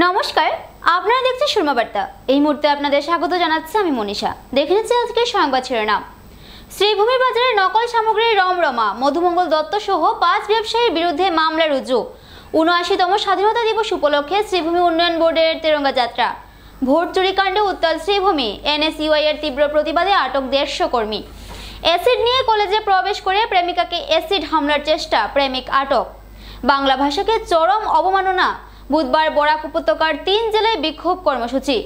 নমস্কার, আপনারা দেখছেন সুরমা বার্তা। এই মুহূর্তে আপনাদের স্বাগত জানাচ্ছি আমি মনীষা। দেখে নিচ্ছি আজকের সংবাদ শিরোনাম। শ্রীভূমি বাজারে নকল সামগ্রীর রমরমা, মধুমঙ্গল দত্ত সহ 5 ব্যবসায়ীর বিরুদ্ধে মামলা রুজু। ৭৯তম স্বাধীনতা দিবস উপলক্ষে শ্রীভূমি উন্নয়ন বোর্ডের তেরঙ্গা যাত্রা। ভোট চুরি কাণ্ডে উত্তাল শ্রীভূমি, এনএসইউআই এর তীব্র প্রতিবাদে আটক 150 কর্মী। অ্যাসিড নিয়ে কলেজে প্রবেশ করে প্রেমিকাকে অ্যাসিড হামলার চেষ্টা, প্রেমিক আটক। বাংলা ভাষাকে চরম অবমাননা, বুধবার বরাক উপত্যকার 3 জেলায় বিক্ষোভ কর্মসূচি।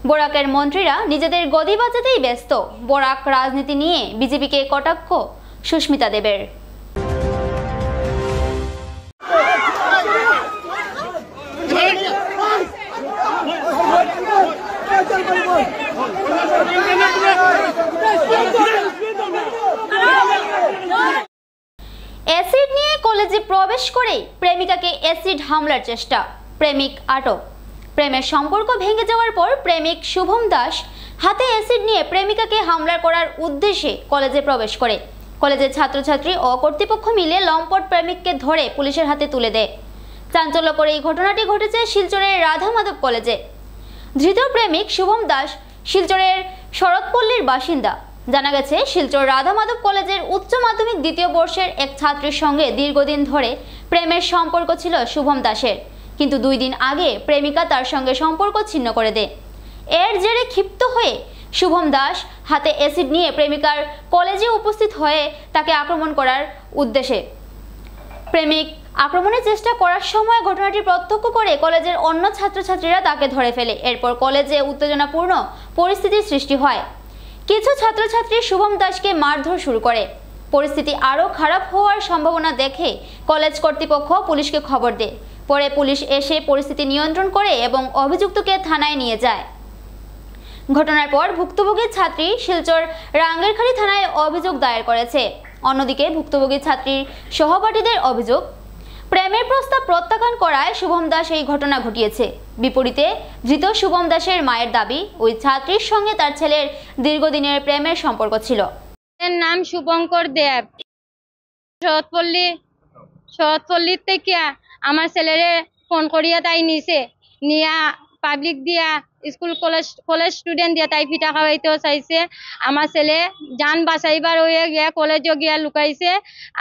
বরাকের মন্ত্রীরা নিজেদের গদি বাঁচাতেই ব্যস্ত। বরাক রাজনীতি নিয়ে বিজেপিকে কটাক্ষ সুস্মিতা দেবের। অ্যাসিড নিয়ে কলেজে প্রবেশ করে প্রেমিকাকে অ্যাসিড হামলার চেষ্টা, প্রেমিক আটক। প্রেমের সম্পর্ক ভেঙে যাওয়ার পর প্রেমিক শুভম দাস হাতে অ্যাসিড নিয়ে প্রেমিকাকে হামলা করার উদ্দেশ্যে কলেজে প্রবেশ করে। কলেজের ছাত্রছাত্রী ও কর্তৃপক্ষ মিলে লম্পট প্রেমিককে ধরে পুলিশের হাতে তুলে দেয়। চাঞ্চল্যকর এই ঘটনাটি ঘটেছে শিলচরের রাধা মাধব কলেজে। ধৃত প্রেমিক শুভম দাস শিলচরের শরৎপল্লীর বাসিন্দা। জানা গেছে, শিলচর রাধা মাধব কলেজের উচ্চ মাধ্যমিক 2য় বর্ষের এক ছাত্রীর সঙ্গে দীর্ঘদিন ধরে প্রেমের সম্পর্ক ছিল শুভম দাসের, কিন্তু 2 দিন আগে প্রেমিকা তার সঙ্গে সম্পর্ক ছিন্ন করে দেয়। এর জেরে ক্ষিপ্ত হয়ে শুভম দাস হাতে অ্যাসিড নিয়ে প্রেমিকার কলেজে উপস্থিত হয়ে তাকে আক্রমণ করার উদ্দেশ্যে। প্রেমিক আক্রমণের চেষ্টা করার সময় ঘটনাটি প্রত্যক্ষ করে কলেজের অন্য ছাত্রছাত্রীরা তাকে ধরে ফেলে। এরপর কলেজে উত্তেজনাপূর্ণ পরিস্থিতির সৃষ্টি হয়। কিছু ছাত্রছাত্রী শুভম দাসকে মারধর শুরু করে। পরিস্থিতি আরও খারাপ হওয়ার সম্ভাবনা দেখে কলেজ কর্তৃপক্ষ পুলিশকে খবর দেয়। পরে পুলিশ এসে পরিস্থিতি নিয়ন্ত্রণ করে এবং অভিযুক্তকে থানায় নিয়ে যায়। ঘটনার পর ভুক্তভোগী ছাত্রী শিলচর রাঙ্গেরখালী থানায় অভিযোগ দায়ের করেছে। অন্যদিকে ভুক্তভোগী ছাত্রীর সহপাঠীদের অভিযোগ, প্রেমের প্রস্তাব প্রত্যাখ্যান করায় শুভম দাস এই ঘটনা ঘটিয়েছে। বিপরীতে ধৃত শুভম দাসের মায়ের দাবি, ওই ছাত্রীর সঙ্গে তার ছেলের দীর্ঘদিনের প্রেমের সম্পর্ক ছিল। এর নাম শুভঙ্কর দেব। শরৎপল্লী থেকে আমার ছেলেরে ফোন করিয়া তাই নিয়া পাবলিক দিয়া স্কুল কলেজ স্টুডেন্ট দিয়া তাই পিঠা খাওয়াইতেও চাইছে। আমার ছেলে যান বাঁচাইবার হয়ে গিয়া কলেজও গিয়া লুকাইছে।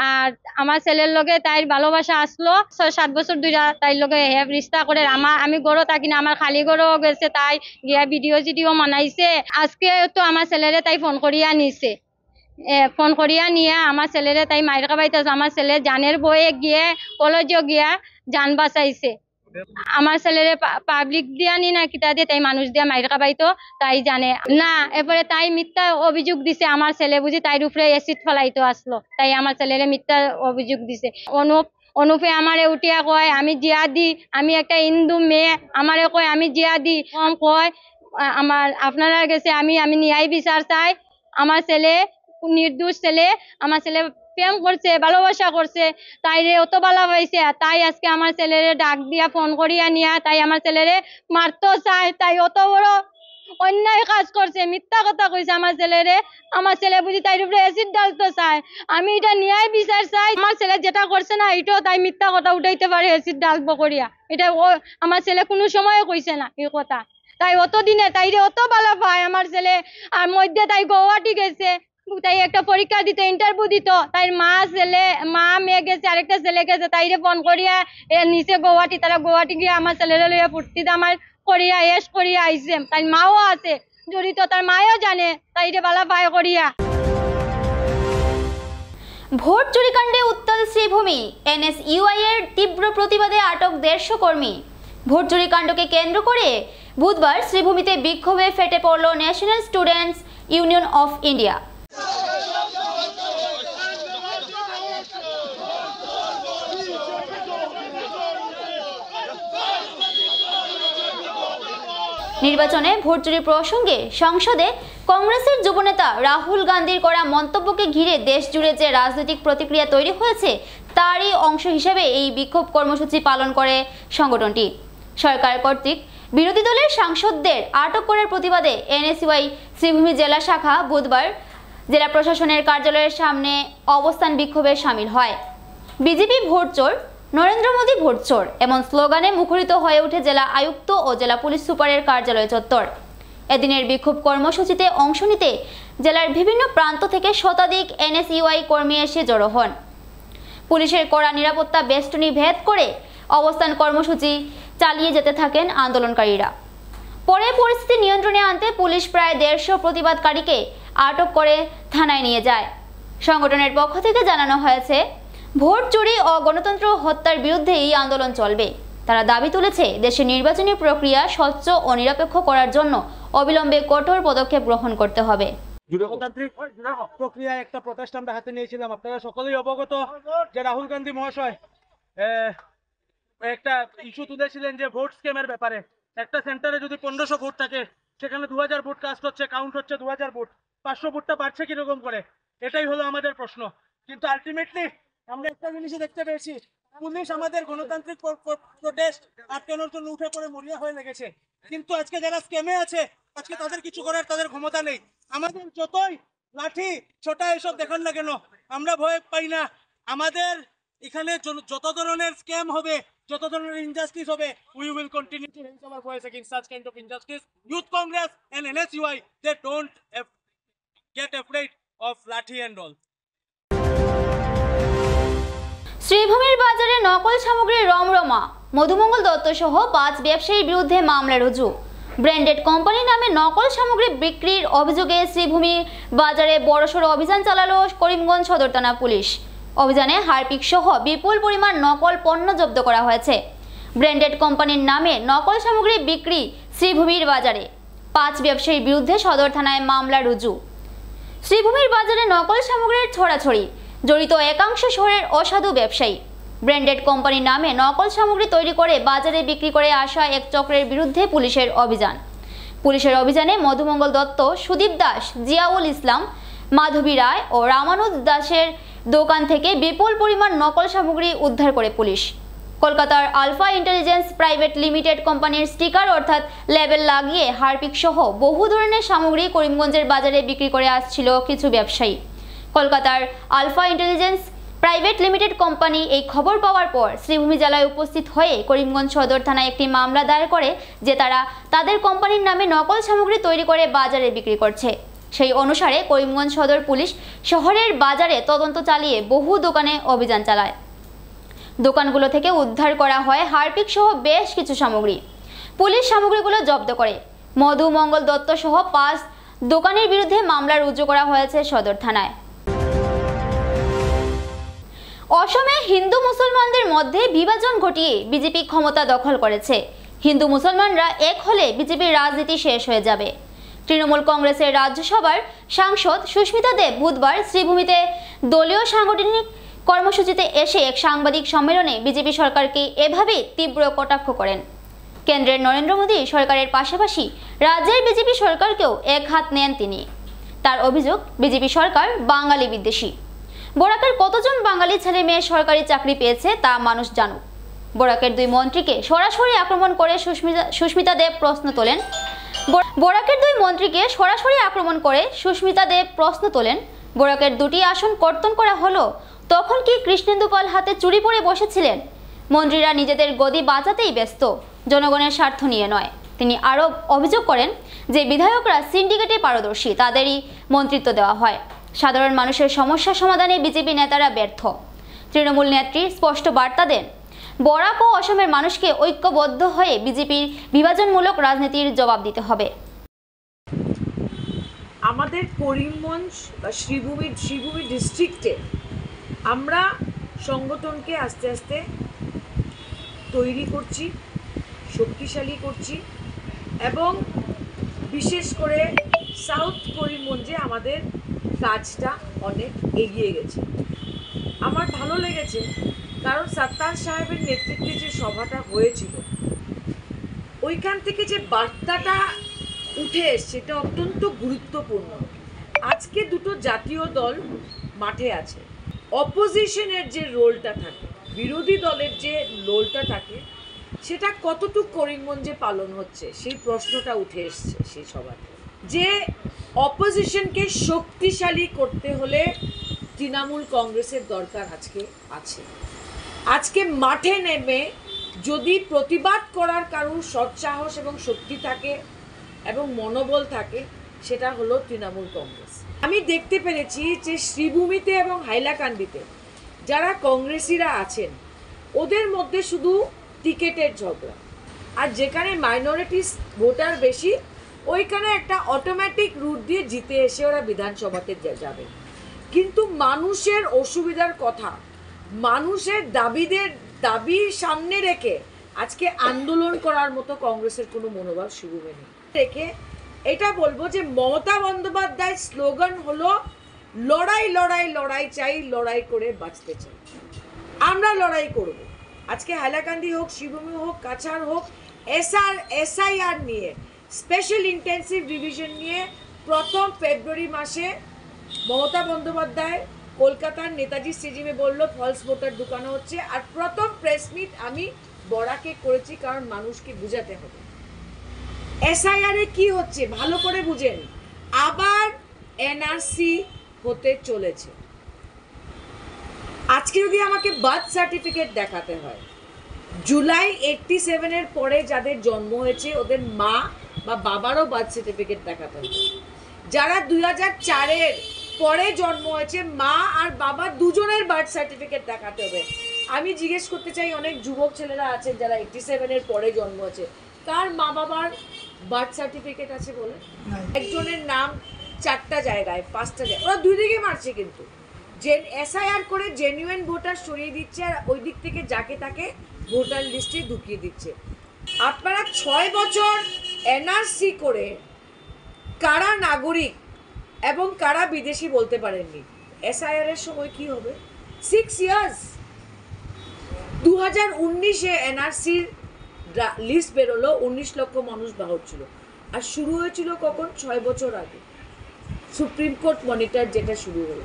আর আমার ছেলের লগে তাইর ভালোবাসা আসলো। 6-7 বছর ধরে তাইর লগে হেভ রিস্তা করে। আমি গড়ও থাকি না, আমার খালি গড়ও গেছে, তাই গিয়া ভিডিও মানাইছে। আজকে তো আমার ছেলেরে তাই ফোন করিয়া নিছে। ফোন করিয়া নিয়ে আমার ছেলেরে তাই মায়ের খাবাইতেছে। আমার ছেলে জানের বয়ে গিয়ে কলেজও গিয়া যান বাঁচাইছে। আমার ছেলেরে পাবলিক দিয়া নি না কিতা দিয়ে তাই মানুষ দিয়া মায়ের খাবাইতো, তাই জানে না। এরপরে তাই মিথ্যা অভিযোগ দিছে আমার ছেলে বুঝি তাইর উপরে অ্যাসিড ফলাইতো আসলো, তাই আমার ছেলেরে মিথ্যা অভিযোগ দিছে। অনুপে আমারে উঠিয়া কয় আমি জিয়াদি, আমি একটা হিন্দু মেয়ে, আমারে কয় আমি জিয়াদি। কয় আপনারা গেছে আমি ন্যায় বিচার চাই। আমার ছেলে নির্দোষ ছেলে, আমার ছেলে প্রেম করছে, ভালোবাসা করছে, তাইরে অত ভালো হয়েছে, তাই আজকে আমার ছেলেরে ডাক দিয়া ফোন করিয়া নিয়া তাই আমার ছেলেরে মারতে চায়। তাই অত বড় অন্যায় কাজ করছে, মিথ্যা কথা কইছে আমার ছেলেরে। আমার ছেলে বুঝি তাইর উপরে অ্যাসিড ডালতে চায়। আমি এটা ন্যায় বিচার চাই। আমার ছেলে যেটা করছে না এটাও তাই মিথ্যা কথা উঠাইতে পারে অ্যাসিড ডালবো করিয়া। এটা আমার ছেলে কোনো সময় কইছে না এই কথা। তাই অতদিনে তাইরে অত ভালো পায় আমার ছেলে। আর মধ্যে তাই গৌহাটি গেছে, তাই একটা পরীক্ষা দিতে, ইন্টারভিউ দিত। তাই মা মেয়ে গেছে, আরেকটা ছেলে গেছে, তাইরে ফোন করিয়া নিচে গৌহাটি। তারা গৌহাটি গিয়ে আমার ছেলেরে লইয়া ফুর্তি আমার করিয়া এস করিয়া আইছে। তাই মাও আছে জড়িত, তার মাও জানে তাইরে বালা পায় করিয়া। ভোট চুরি কাণ্ডে উত্তাল শ্রীভূমি, এনএসইউআই এর তীব্র প্রতিবাদে আটক 150 কর্মী। ভোট চুরি কাণ্ডকে কেন্দ্র করে বুধবার শ্রীভূমিতে বিক্ষোভে ফেটে পড়ল national students union of India. নির্বাচনে ভোট চুরি প্রসঙ্গে সংসদে কংগ্রেসের যুবনেতা রাহুল গান্ধীর করা মন্তব্যকে ঘিরে দেশ জুড়ে যে রাজনৈতিক প্রতিক্রিয়া তৈরি হয়েছে তারই অংশ হিসেবে এই বিক্ষোভ কর্মসূচি পালন করে সংগঠনটি। সরকার কর্তৃক বিরোধী দলের সাংসদদের আটক করার প্রতিবাদে এনএসইউআই শ্রীভূমি জেলা শাখা বুধবার জেলা প্রশাসনের কার্যালয়ের সামনে অবস্থান বিক্ষোভে শামিল হয়। বিজেপি ভোট চোর নরেন্দ্র মোদী ভোট চোর এমন স্লোগানে মুখরিত হয়ে ওঠে জেলা আয়ুক্ত ও জেলা পুলিশ সুপারের কার্যালয় চত্বর। এদিনের বিক্ষোভ কর্মসূচিতে অংশ নিতে জেলার বিভিন্ন প্রান্ত থেকে শতাধিক এনএসইউআই কর্মী এসে জড়ো হন। পুলিশের কড়া নিরাপত্তা বেষ্টনী ভেদ করে অবস্থান কর্মসূচি চালিয়ে যেতে থাকেন আন্দোলনকারীরা। পরে পরিস্থিতি নিয়ন্ত্রণে আনতে পুলিশ প্রায় 150 প্রতিবাদকারীকে আটক করে থানায় নিয়ে যায়। সংগঠনের পক্ষ থেকে জানানো হয়েছে, ভোট চুরি ও গণতন্ত্র হত্যার বিরুদ্ধে এই আন্দোলন চলবে। তারা দাবি তুলেছে, দেশের নির্বাচনী প্রক্রিয়া স্বচ্ছ ও নিরপেক্ষ করার জন্য অবিলম্বে কঠোর পদক্ষেপ গ্রহণ করতে হবে। গণতান্ত্রিক প্রক্রিয়ায় একটা প্রচেষ্টা আমরা হাতে নিয়েছিলাম। আপনারা সকলেই অবগত যে রাহুল গান্ধী মহাশয় একটা ইস্যু তুলেছিলেন যে ভোট স্ক্যামের ব্যাপারে। একটা সেন্টারে যদি 1500 ভোট থাকে, সেখানে 2000 ভোট কাস্ট হচ্ছে, কাউন্ট হচ্ছে 2000 ভোট, 500 ভোটটা পাচ্ছে কিরকম করে, এটাই হলো আমাদের প্রশ্ন। কিন্তু আলটিমেটলি আমরা একটা জিনিসই দেখতে পেয়েছি, পুলিশ আমাদের গণতান্ত্রিক প্রোটেস্ট আটকানোর জন্য উঠে পড়ে মরিয়া হয়ে লেগেছে। কিন্তু আজকে যারা স্ক্যামে আছে, আজকে তাদের কিছু করার তাদের ক্ষমতা নেই। আমাদের যতই লাঠি ছোটা এসব দেখান না কেন, আমরা ভয় পাই না। আমাদের এখানে যত ধরনের স্ক্যাম হবে, যত ধরনের ইনজাস্টিস হবে, we will continue to raise our voice against such kind of injustice. Youth Congress and NSUI, they don't get afraid of lathi and all. শ্রীভূমির বাজারে নকল সামগ্রীর রমরমা। মধুমঙ্গল দত্ত সহ 5 ব্যবসায়ীর বিরুদ্ধে মামলা রুজু। ব্র্যান্ডেড কোম্পানি নামে নকল সামগ্রী বিক্রির অভিযোগে শ্রীভূমি বাজারে বড়সড় অভিযান চালালো করিমগঞ্জ সদর থানা পুলিশ। অভিযানে হারপিক সহ বিপুল পরিমাণ নকল পণ্য জব্দ করা হয়েছে। ব্র্যান্ডেড কোম্পানির নামে নকল সামগ্রী বিক্রি শ্রীভূমির বাজারে 5 ব্যবসায়ীর বিরুদ্ধে সদর থানায় মামলা রুজু। শ্রীভূমির বাজারে নকল সামগ্রীর ছড়াছড়ি জড়িত একাংশ শহরের অসাধু ব্যবসায়ী। ব্র্যান্ডেড কোম্পানির নামে নকল সামগ্রী তৈরি করে বাজারে বিক্রি করে আসা এক চক্রের বিরুদ্ধে পুলিশের অভিযানে মধুমঙ্গল দত্ত, সুদীপ দাস, জিয়াউল ইসলাম, মাধবী রায় ও রামানুজ দাসের দোকান থেকে বিপুল পরিমাণ নকল সামগ্রী উদ্ধার করে পুলিশ। কলকাতার আলফা ইন্টেলিজেন্স প্রাইভেট লিমিটেড কোম্পানির স্টিকার অর্থাৎ লেবেল লাগিয়ে হারপিক সহ বহু ধরনের সামগ্রী করিমগঞ্জের বাজারে বিক্রি করে আসছিল কিছু ব্যবসায়ী। কলকাতার Alpha Intelligence private limited company এই খবর পাওয়ার পর শ্রীভূমি জেলায় উপস্থিত হয়ে করিমগঞ্জ সদর থানায় একটি মামলা দায়ের করে যে তারা তাদের কোম্পানির নামে নকল সামগ্রী তৈরি করে বাজারে বিক্রি করছে। সেই অনুসারে করিমগঞ্জ সদর পুলিশ শহরের বাজারে তদন্ত চালিয়ে বহু দোকানে অভিযান চালায়। দোকানগুলো থেকে উদ্ধার করা হয় হারপিক সহ বেশ কিছু সামগ্রী। পুলিশ সামগ্রীগুলো জব্দ করে। মধুমঙ্গল দত্ত সহ 5 দোকানের বিরুদ্ধে মামলা রুজু করা হয়েছে সদর থানায়। অসমে হিন্দু মুসলমানদের মধ্যে বিভাজন ঘটিয়ে বিজেপি ক্ষমতা দখল করেছে। হিন্দু মুসলমানরা এক হলে বিজেপির রাজনীতি শেষ হয়ে যাবে। তৃণমূল কংগ্রেসের রাজ্যসভার সাংসদ সুস্মিতা দেব বুধবার শ্রীভূমিতে দলীয় সাংগঠনিক কর্মসূচিতে এসে এক সাংবাদিক সম্মেলনে বিজেপি সরকারকে এভাবে তীব্র কটাক্ষ করেন। কেন্দ্রের নরেন্দ্র মোদী সরকারের পাশাপাশি রাজ্যের বিজেপি সরকারকেও এক হাত নেন তিনি। তার অভিযোগ, বিজেপি সরকার বাঙালি বিদ্বেষী। বরাকের কতজন বাঙালি ছেলে মেয়ে সরকারি চাকরি পেয়েছে তা মানুষ জানুক। বরাকের 2 মন্ত্রীকে সরাসরি আক্রমণ করে সুস্মিতা দেব প্রশ্ন তোলেন। বরাকের 2 মন্ত্রীকে সরাসরি আক্রমণ করে সুস্মিতা দেব প্রশ্ন তোলেন, বরাকের 2টি আসন কর্তন করা হলো, তখন কি কৃষ্ণেন্দু পাল হাতে চুরি পরে বসেছিলেন? মন্ত্রীরা নিজেদের গদি বাঁচাতেই ব্যস্ত, জনগণের স্বার্থ নিয়ে নয়। তিনি আরও অভিযোগ করেন যে বিধায়করা সিন্ডিকেটে পারদর্শী, তাদেরই মন্ত্রিত্ব দেওয়া হয়। সাধারণ মানুষের সমস্যা সমাধানে বিজেপি নেতারা ব্যর্থ। তৃণমূল নেত্রী স্পষ্ট বার্তা দেন, বরাক ও অসমের মানুষকে ঐক্যবদ্ধ হয়ে বিজেপির বিভাজনমূলক রাজনীতির জবাব দিতে হবে। আমাদের করিমগঞ্জ বা শ্রীভূমি ডিস্ট্রিক্টে আমরা সংগঠনকে আস্তে আস্তে তৈরি করছি, শক্তিশালী করছি এবং বিশেষ করে সাউথ করিমগঞ্জে আমাদের কাজটা অনেক এগিয়ে গেছে। আমার ভালো লেগেছে, কারণ সাত্তার সাহেবের নেতৃত্বে যে সভাটা হয়েছিল, ওইখান থেকে যে বার্তাটা উঠে এসছে এটা অত্যন্ত গুরুত্বপূর্ণ। আজকে 2টো জাতীয় দল মাঠে আছে। অপোজিশনের যে রোলটা থাকে, বিরোধী দলের যে রোলটা থাকে, সেটা কতটুকু করিমগঞ্জে পালন হচ্ছে সেই প্রশ্নটা উঠে এসছে সেই সভাতে। যে অপোজিশনকে শক্তিশালী করতে হলে তৃণমূল কংগ্রেসের দরকার আজকে আছে। আজকে মাঠে নেমে যদি প্রতিবাদ করার কারোর সৎসাহস এবং শক্তি থাকে এবং মনোবল থাকে, সেটা হলো তৃণমূল কংগ্রেস। আমি দেখতে পেরেছি যে শ্রীভূমিতে এবং হাইলাকান্দিতে যারা কংগ্রেসিরা আছেন ওদের মধ্যে শুধু টিকেটের ঝগড়া, আর যেখানে মাইনরিটিস ভোটার বেশি ওইখানে একটা অটোমেটিক রুট দিয়ে জিতে এসে ওরা বিধানসভাতে যাবে। কিন্তু মানুষের অসুবিধার কথা, মানুষের দাবি সামনে রেখে আজকে আন্দোলন করার মতো কংগ্রেসের কোনো মনোভাব শুরু হয়নি। রেখে এটা বলবো যে মমতা বন্দ্যোপাধ্যায়ের স্লোগান হলো লড়াই লড়াই লড়াই চাই, লড়াই করে বাঁচতে চাই। আমরা লড়াই করব। আজকে হাইলাকান্দি হোক, শ্রীভূমি হোক, কাছাড় হোক, এসআইআর নিয়ে, স্পেশাল ইন্টেন্সিভ ডিভিশন নিয়ে 1 ফেব্রুয়ারি মাসে মমতা বন্দ্যোপাধ্যায় কলকাতার নেতাজি স্টেডিয়ামে বলল ফলস ভোটার ঢুকানো হচ্ছে। আর প্রথম প্রেস মিট আমি বড়াকে করেছি, কারণ মানুষকে বুঝাতে হবে এসআইআর এ কি হচ্ছে ভালো করে বুঝেন। আবার এনআরসি হতে চলেছে। আজকে যদি আমাকে বার্থ সার্টিফিকেট দেখাতে হয়, জুলাই 87 এর পরে যাদের জন্ম হয়েছে ওদের মা বা বাবারও বার্থ সার্টিফিকেট দেখাতে হবে। যারা 2004 এর পরে জন্ম হয়েছে মা আর বাবা দুজনের বার্থ সার্টিফিকেট দেখাতে হবে। আমি জিজ্ঞেস করতে চাই, অনেক যুবক ছেলেরা আছেন যারা 87 এর পরে জন্ম হয়েছে, কার মা বাবার বার্থ সার্টিফিকেট আছে বলে? একজনের নাম 4টা জায়গায়, 5টা জায়গায়, ওরা দুই দিকে মারছে। কিন্তু এসআইআর করে জেনুইন ভোটার সরিয়ে দিচ্ছে আর ওই দিক থেকে যাকে তাকে ভোটার লিস্টে ঢুকিয়ে দিচ্ছে। আপনারা 6 বছর এনআরসি করে কারা নাগরিক এবং কারা বিদেশি বলতে পারেননি। এসআইআর এর সময় কি হবে? 6 ইয়ার্স। 2019-এ এনআরসির লিস্ট বেরোলো, 19 লক্ষ মানুষ বাহক ছিল। আর শুরু হয়েছিল কখন? 6 বছর আগে সুপ্রিম কোর্ট মনিটর যেটা শুরু হলো।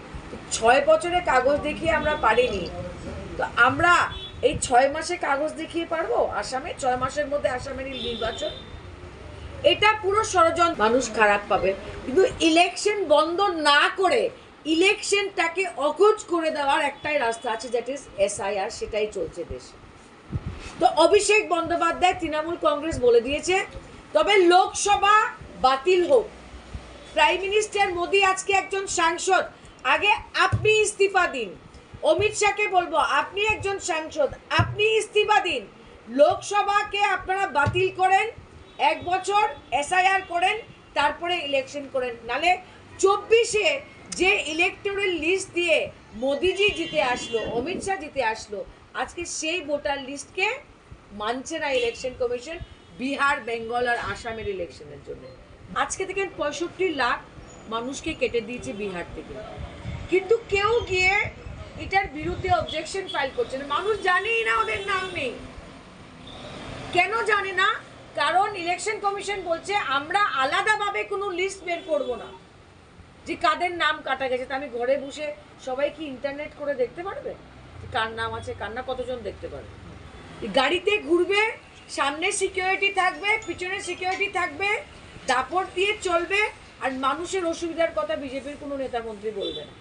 6 বছরে কাগজ দেখিয়ে আমরা পারিনি, তো আমরা এই 6 মাসে কাগজ দেখিয়ে পারবো? আসামে 6 মাসের মধ্যে আসামের নির্বাচন, এটা পুরো ষড়যন্ত্র। মানুষ খারাপ পাবে, কিন্তু ইলেকশন বন্ধ না করে ইলেকশনটাকে অকোচ করে দেওয়ার একটাই রাস্তা আছে, দ্যাট ইজ এসআইআর। সেটাই চলছে দেশে। তো অভিষেক বন্দ্যোপাধ্যায় তৃণমূল কংগ্রেস বলে দিয়েছে, তবে লোকসভা বাতিল হোক। প্রাইম মিনিস্টার মোদি আজকে একজন সাংসদ, আগে আপনি ইস্তিফা দিন। অমিত শাহকে বলবো, আপনি একজন সাংসদ, আপনি ইস্তিফা দিন। লোকসভাকে আপনারা বাতিল করেন, 1 বছর এসআইআর করেন, তারপরে ইলেকশন করেন। নালে 24-এ যে ইলেকটোরাল লিস্ট দিয়ে মোদিজি জিতে আসলো, অমিত শাহ জিতে আসলো, আজকে সেই ভোটার লিস্টকে মানছে না ইলেকশন কমিশন বিহার, বেঙ্গল আর আসামের ইলেকশনের জন্য। আজকে থেকে 65 লাখ মানুষকে কেটে দিয়েছে বিহার থেকে, কিন্তু কেউ গিয়ে এটার বিরুদ্ধে অবজেকশন ফাইল করছে না। মানুষ জানেই না ওদের নাম নেই। কেন জানে না? কারণ ইলেকশন কমিশন বলছে আমরা আলাদাভাবে কোনো লিস্ট বের করব না যে কাদের নাম কাটা গেছে। তা আমি ঘরে বসে সবাই কি ইন্টারনেট করে দেখতে পারবে কার নাম আছে, কার না কতজন দেখতে পারবে? গাড়িতে ঘুরবে, সামনে সিকিউরিটি থাকবে, পিছনে সিকিউরিটি থাকবে, দাপট দিয়ে চলবে, আর মানুষের অসুবিধার কথা বিজেপির কোনো নেতা মন্ত্রী বলবে না।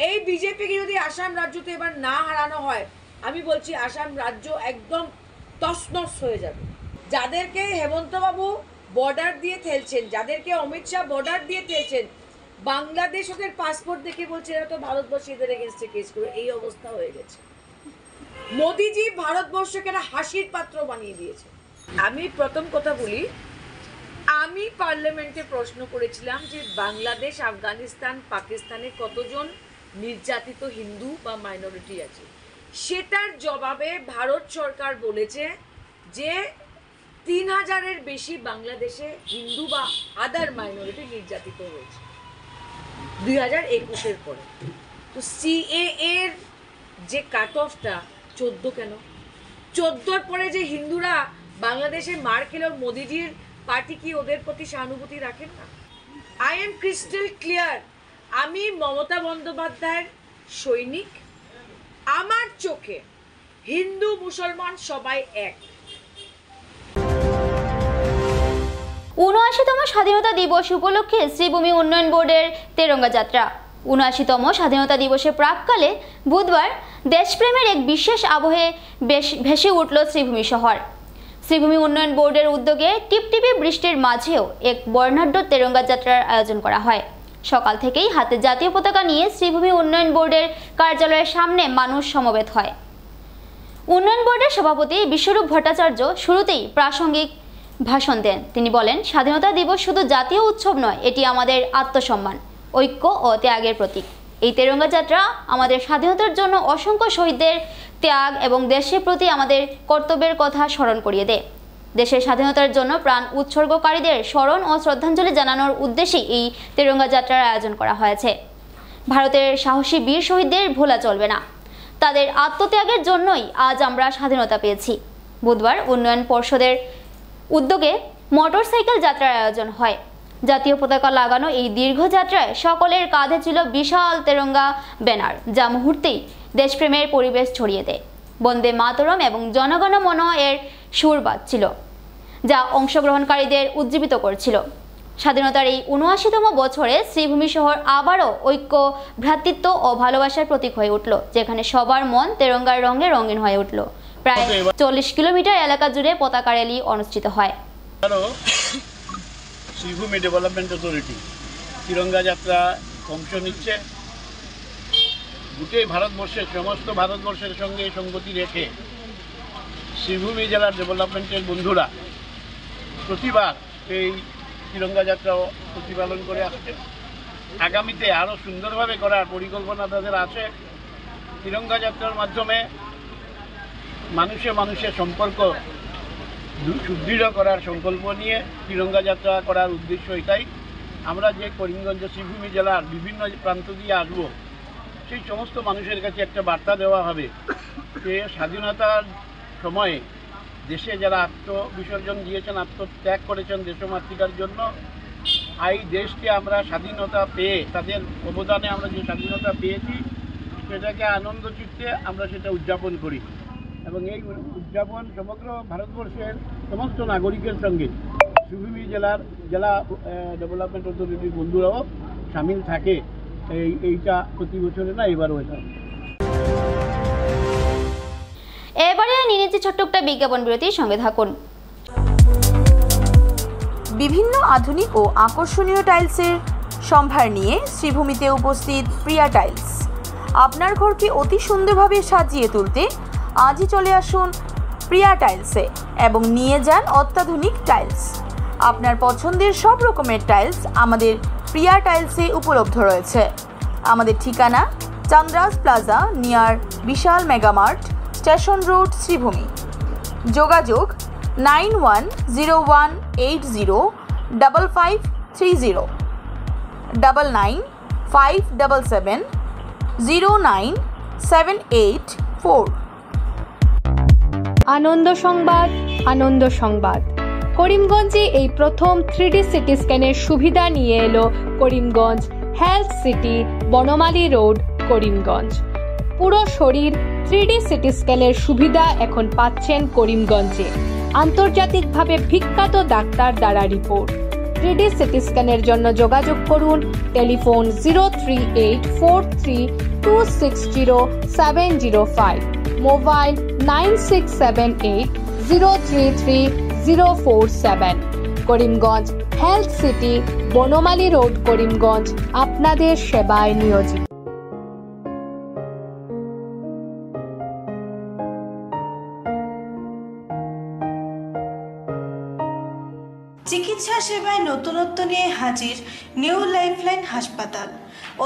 এই বিজেপিকে যদি আসাম রাজ্যতে এবার না হারানো হয়, আমি বলছি আসাম রাজ্য একদম তছনছ হয়ে যাবে। যাদেরকে হেমন্ত বাবু বর্ডার দিয়ে ঠেলছেন, যাদেরকে অমিত শাহ বর্ডার দিয়ে ঠেলছেন, বাংলাদেশ ওদের পাসপোর্ট দেখে বলছে এরা তো ভারতবর্ষে এদের এগেনস্টে কেস করে। এই অবস্থা হয়ে গেছে। মোদিজি ভারতবর্ষকে একটা হাসির পাত্র বানিয়ে দিয়েছে। আমি প্রথম কথা বলি, আমি পার্লামেন্টে প্রশ্ন করেছিলাম যে বাংলাদেশ, আফগানিস্তান, পাকিস্তানে কতজন নির্যাতিত হিন্দু বা মাইনরিটি আছে। সেটার জবাবে ভারত সরকার বলেছে যে 3000-এর বেশি বাংলাদেশে হিন্দু বা আদার মাইনরিটি নির্যাতিত হয়েছে 2021-এর পরে। তো সিএএ এর যে কাট অফটা 14 কেন? 14-র পরে যে হিন্দুরা বাংলাদেশে মার খেলেও মোদিজির পার্টি কি ওদের প্রতি সহানুভূতি রাখেন না? আই এম ক্রিস্টাল ক্লিয়ার, আমি মমতা বন্দ্যোপাধ্যায়ের সৈনিক। আমার চোখে হিন্দু মুসলমান সবাই এক। ৭৯তম স্বাধীনতা দিবস উপলক্ষে শ্রীভূমি উন্নয়ন বোর্ডের তেরঙ্গা যাত্রা। ৭৯তম স্বাধীনতা দিবসের প্রাক্কালে বুধবার দেশপ্রেমের এক বিশেষ আবহে ভেসে উঠল শ্রীভূমি শহর। শ্রীভূমি উন্নয়ন বোর্ডের উদ্যোগে টিপটিপি বৃষ্টির মাঝেও এক বর্ণাঢ্য তেরঙ্গা যাত্রার আয়োজন করা হয়। সকাল থেকেই হাতে জাতীয় পতাকা নিয়ে শ্রীভূমি উন্নয়ন বোর্ডের কার্যালয়ের সামনে মানুষ সমবেত হয়। উন্নয়ন বোর্ডের সভাপতি বিশ্বরূপ ভট্টাচার্য শুরুতেই প্রাসঙ্গিক ভাষণ দেন। তিনি বলেন, স্বাধীনতা দিবস শুধু জাতীয় উৎসব নয়, এটি আমাদের আত্মসম্মান, ঐক্য ও ত্যাগের প্রতীক। এই তেরঙ্গা যাত্রা আমাদের স্বাধীনতার জন্য অসংখ্য শহীদদের ত্যাগ এবং দেশের প্রতি আমাদের কর্তব্যের কথা স্মরণ করিয়ে দেয়। দেশের স্বাধীনতার জন্য প্রাণ উৎসর্গকারীদের স্মরণ ও শ্রদ্ধাঞ্জলি জানানোর উদ্দেশ্যে এই তেরঙ্গা যাত্রার আয়োজন করা হয়েছে। ভারতের সাহসী বীর শহীদদের ভোলা চলবে না, তাদের আত্মত্যাগের জন্যই আজ আমরা স্বাধীনতা পেয়েছি। বুধবার উন্নয়ন পর্ষদের উদ্যোগে মোটরসাইকেল যাত্রার আয়োজন হয়। জাতীয় পতাকা লাগানো এই দীর্ঘ যাত্রায় সকলের কাঁধে ছিল বিশাল তেরঙ্গা ব্যানার, যা মুহূর্তেই দেশপ্রেমের পরিবেশ ছড়িয়ে দেয়। বন্দে মাতরম এবং জনগণ মন এর সুর বাজছিল, যা অংশগ্রহণকারীদের উজ্জীবিত করছিল। স্বাধীনতার এই ৭৯তম বছরে শ্রীভূমি শহর আবারও ঐক্য, ভ্রাতৃত্ব ও ভালোবাসার প্রতীক হয়ে উঠল, যেখানে সবার মন তেরঙ্গার রঙে রঙিন হয়ে উঠল। প্রায় ৪০ কিলোমিটার এলাকা জুড়ে পতাকা র্যালি অনুষ্ঠিত হয়। শ্রীভূমি ডেভেলপমেন্ট অথরিটি তিরঙ্গা যাত্রা অংশ নিচ্ছে। গোটাই ভারতবর্ষের সমস্ত ভারতবর্ষের সঙ্গে সঙ্গতি রেখে শ্রীভূমি জেলার ডেভেলপমেন্টের বন্ধুরা প্রতিবার এই তিরঙ্গা যাত্রা প্রতিপালন করে আসছে। আগামীতে আরও সুন্দরভাবে করার পরিকল্পনা তাদের আছে। তিরঙ্গা যাত্রার মাধ্যমে মানুষে মানুষের সম্পর্ক সুদৃঢ় করার সংকল্প নিয়ে তিরঙ্গা যাত্রা করার উদ্দেশ্য এটাই। আমরা যে করিমগঞ্জ শ্রীভূমি জেলার বিভিন্ন প্রান্ত দিয়ে আসবো, সেই সমস্ত মানুষের কাছে একটা বার্তা দেওয়া হবে যে স্বাধীনতার সময়ে দেশে যারা আত্মবিসর্জন দিয়েছেন, আত্মত্যাগ করেছেন দেশমাতৃকার জন্য, এই দেশকে আমরা স্বাধীনতা পেয়ে, তাদের অবদানে আমরা যে স্বাধীনতা পেয়েছি, সেটাকে আনন্দ চিত্তে আমরা সেটা উদযাপন করি। এবং এই উদযাপন সমগ্র ভারতবর্ষের সমস্ত নাগরিকের সঙ্গে শ্রীভূমি জেলা ডেভেলপমেন্ট অথরিটির বন্ধুরাও সামিল থাকে। এইটা প্রতি বছরে না, এবারও এটা। এবারে নিয়ে নিচ্ছি ছোট্ট একটা বিজ্ঞাপন বিরতির সঙ্গে থাকুন। বিভিন্ন আধুনিক ও আকর্ষণীয় টাইলসের সম্ভার নিয়ে শ্রীভূমিতে উপস্থিত প্রিয়া টাইলস। আপনার ঘরকে অতি সুন্দরভাবে সাজিয়ে তুলতে আজই চলে আসুন প্রিয়া টাইলসে এবং নিয়ে যান অত্যাধুনিক টাইলস। আপনার পছন্দের সব রকমের টাইলস আমাদের প্রিয়া টাইলসে উপলব্ধ রয়েছে। আমাদের ঠিকানা চান্দ্রাস প্লাজা নিয়ার বিশাল মেগামার্ট, স্টেশন রোড, শ্রীভূমি। যোগাযোগ 9101805530 9957709784। আনন্দ সংবাদ, আনন্দ সংবাদ। করিমগঞ্জে এই প্রথম 3D সিটি স্ক্যানের সুবিধা নিয়ে এলো Karimganj health city, Banamali road, Karimganj. পুরো শরীর 3D সিটি স্ক্যানের সুবিধা এখন পাচ্ছেন করিমগঞ্জে। আন্তর্জাতিকভাবে বিখ্যাত ডাক্তার দ্বারা রিপোর্ট। 3D সিটি স্ক্যানের জন্য যোগাযোগ করুন telephone 03843260705, mobile 9678033047। Karimganj health city, Banamali road, Karimganj আপনাদের সেবায় নিয়োজিত। চিকিৎসা সেবায় নতুনত্ব নিয়ে হাজির নিউ লাইফলাইন হাসপাতাল।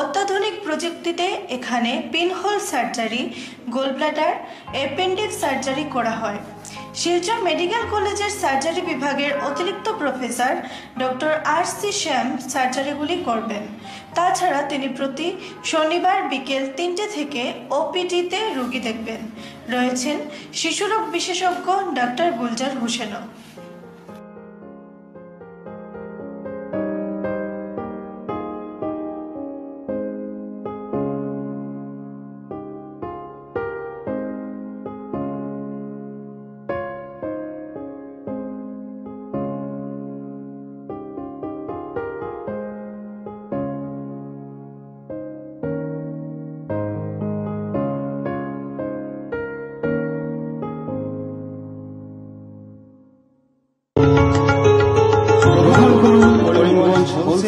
অত্যাধুনিক প্রযুক্তিতে এখানে pinhole surgery, gallbladder, appendix surgery করা হয়। শিলচর মেডিকেল কলেজের সার্জারি বিভাগের অতিরিক্ত প্রফেসর ডক্টর RC শ্যাম সার্জারিগুলি করবেন। তাছাড়া তিনি প্রতি শনিবার বিকেল 3টে থেকে OPD-তে রোগী দেখবেন। রয়েছেন শিশুরোগ বিশেষজ্ঞ ডক্টর গুলজার হোসেনও।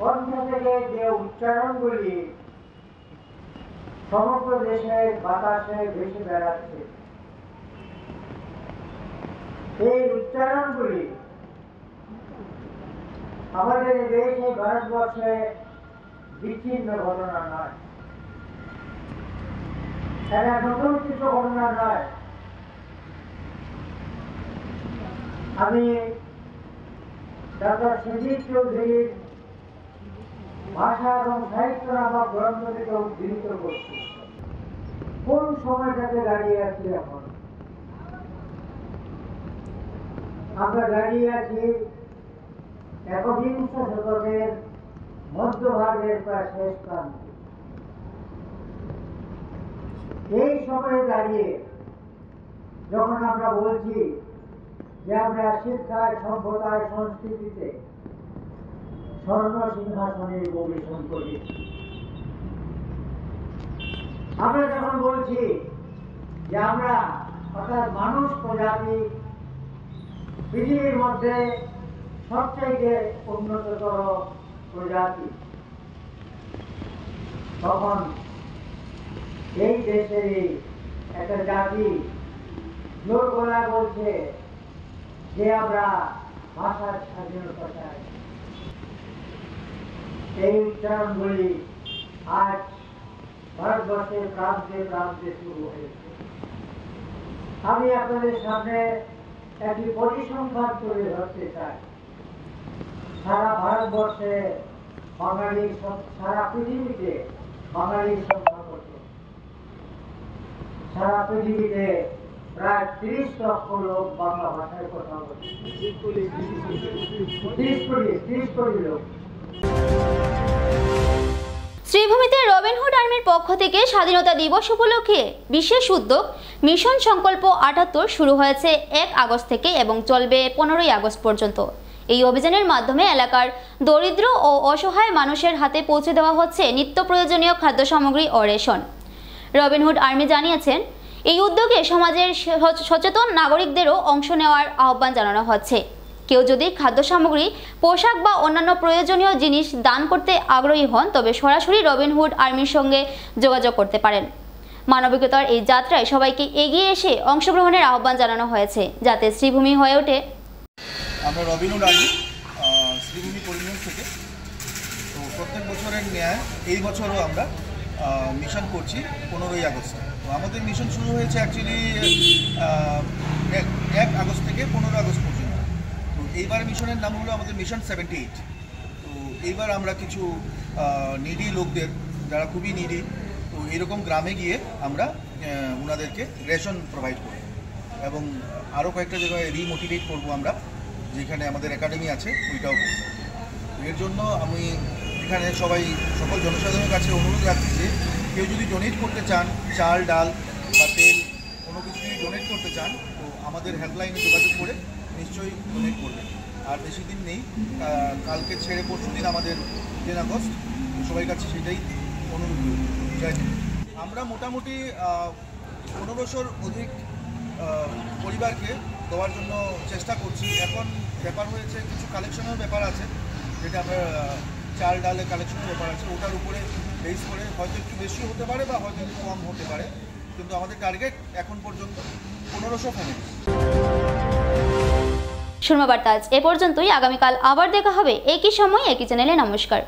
কণ্ঠ থেকে যে উচ্চারণগুলি সমগ্র দেশের বাতাসে ভেসে বেড়াচ্ছে, এই উচ্চারণগুলি আমাদের দেশে ভারতবর্ষে বিচ্ছিন্ন ঘটনা নয়, এটা নতুন কিছু ঘটনা নয়। আমি ডক্টর সুজিত চৌধুরীর ভাষা এবং সাহিত্য নামক গ্রন্থ থেকে উদ্ধৃত করছি। কোন সময়টাতে দাঁড়িয়ে আছি এখন? আমরা দাঁড়িয়ে আছি একবিংশ শতকের মধ্যভাগের প্রায় শেষ প্রান্তে। এই সময়ে দাঁড়িয়ে যখন আমরা বলছি যে আমরা শিক্ষায়, সভ্যতায়, সংস্কৃতিতে স্বর্ণ সিংহাসনে পরিবেশন করি, আমরা যখন বলছি যে আমরা অর্থাৎ মানুষ প্রজাতি পৃথিবীর মধ্যে সবচেয়ে উন্নততর প্রজাতি, তখন এই দেশেরই একটা জাতি জোর গলায় বলছে যে আমরা ভাষার স্বাধীনতা চাই। এই উচ্চারণগুলি আজ ভারতবর্ষের প্রান্তে প্রান্তে শুরু হয়েছে। আমি আপনাদের সামনে একটি পরিসংখ্যান তুলে ধরতে চাই। সারা ভারতবর্ষে বাঙালি, সারা পৃথিবীতে বাঙালির সংখ্যা কত? সারা পৃথিবীতে প্রায় 30 লক্ষ লোক বাংলা ভাষায় কথা বলে। 30 কোটি লোক। শ্রীভূমিতে রবিনহুড আর্মির পক্ষ থেকে স্বাধীনতা দিবস উপলক্ষে বিশেষ উদ্যোগ মিশন সংকল্প ৭৮ শুরু হয়েছে ১ আগস্ট থেকে এবং চলবে ১৫ই আগস্ট পর্যন্ত। এই অভিযানের মাধ্যমে এলাকার দরিদ্র ও অসহায় মানুষের হাতে পৌঁছে দেওয়া হচ্ছে নিত্য প্রয়োজনীয় খাদ্য সামগ্রী ও রেশন। রবিনহুড আর্মি জানিয়েছেন, এই উদ্যোগে সমাজের সচেতন নাগরিকদেরও অংশ নেওয়ার আহ্বান জানানো হচ্ছে। কেউ যদি খাদ্য সামগ্রী, পোশাক বা অন্যান্য প্রয়োজনীয় জিনিস দান করতে আগ্রহী হন তবে সরাসরি রবিনহুড আর্মির সঙ্গে যোগাযোগ করতে পারেন। মানবিকতার এই যাত্রায় সবাইকে এগিয়ে এসে অংশগ্রহণের আহ্বান জানানো হয়েছে, যাতে শ্রীভূমি হয়ে ওঠে। আমরা রবিনহুড আর্মি শ্রীভূমি করিমগঞ্জ থেকে, তো প্রত্যেক বছরের ন্যায় এই বছরও আমরা মিশন করছি 15ই আগস্ট। তো আমাদের মিশন শুরু হয়েছে অ্যাকচুয়ালি 1 আগস্ট থেকে 15 আগস্ট পর্যন্ত। তো এইবার মিশনের নাম হলো আমাদের মিশন 78। তো এইবার আমরা কিছু নিডি লোকদের, যারা খুবই নিডি, তো এরকম গ্রামে গিয়ে আমরা ওনাদেরকে রেশন প্রোভাইড করব এবং আরও কয়েকটা জায়গায় রিমোটিভেট করবো আমরা, যেখানে আমাদের একাডেমি আছে ওইটাও করব। এর জন্য আমি এখানে সকল জনসাধারণের কাছে অনুরোধ রাখছি যে কেউ যদি ডোনেট করতে চান, চাল, ডাল বা তেল কোনো কিছু যদি ডোনেট করতে চান, তো আমাদের হেল্পলাইনে যোগাযোগ করে নিশ্চয়ই ডোনেট করবেন। আর বেশি দিন নেই, কালকে ছেড়ে পরশু দিন আমাদের 10 আগস্ট। সবাই কাছে সেটাই অনুরোধ করব। জয় হিন্দ। আমরা মোটামুটি 1500-র অধিক পরিবারকে দেওয়ার জন্য চেষ্টা করছি। এখন ব্যাপার হয়েছে, কিছু কালেকশনের ব্যাপার আছে, যেটা আমরা চাল ডালের কালেকশনের ব্যাপার আছে, ওটার উপরে বেস করে হয়তো একটু বেশি হতে পারে বা হয়তো একটু কম হতে পারে, কিন্তু আমাদের টার্গেট এখন পর্যন্ত 1500 ফ্যামিলি। শর্মা বার্তা আজ এ পর্যন্তই। আগামীকাল আবার দেখা হবে একই সময় একই চ্যানেলে। নমস্কার।